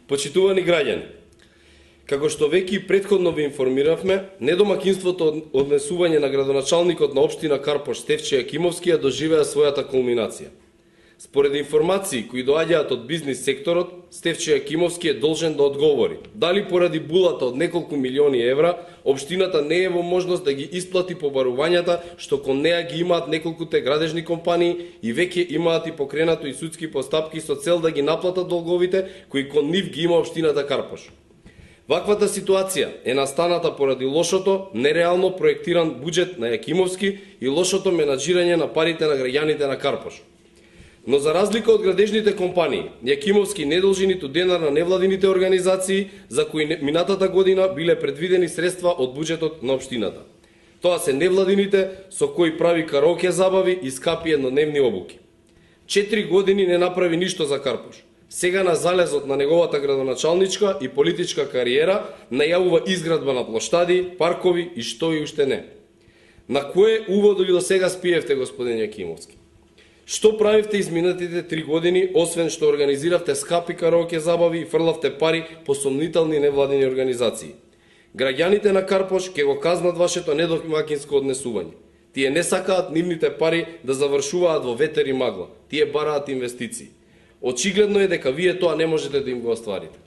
Почитувани граѓани, како што веќе и претходно ви информиравме, недомакинството од однесување на градоначалникот на општина Карпош Стефче Јакимовски ја доживеа својата кулминација. Според информации кои доаѓаат од бизнис секторот, Стефче Јакимовски е должен да одговори дали поради булата од неколку милиони евра, општината не е во можност да ги исплати побарувањата што кон неа ги имаат неколкуте градежни компании и веќе имаат и покренато и судски постапки со цел да ги наплатат долговите кои кон нив ги има општината Карпош. Ваквата ситуација е настаната поради лошото, нереално проектиран буџет на Јакимовски и лошото менаџирање на парите на граѓаните на Карпош. Но за разлика од градежните компании, Јакимовски не должи ниту денар на невладините организации за кои минатата година биле предвидени средства од буџетот на општината. Тоа се невладините со кои прави караоке забави и скапи еднодневни обуки. 4 години не направи ништо за Карпош. Сега на залезот на неговата градоначалничка и политичка кариера најавува изградба на плоштади, паркови и што и уште не. На кое уводо до сега спиевте, господин Јакимовски? Што правивте изминатите 3 години, освен што организиравте скапи караоке забави и фрлавте пари по сомнителни невладини организации? Граѓаните на Карпош ќе го казнат вашето недомакинско однесување. Тие не сакаат нивните пари да завршуваат во ветер и магла. Тие бараат инвестиции. Очигледно е дека вие тоа не можете да им го остварите.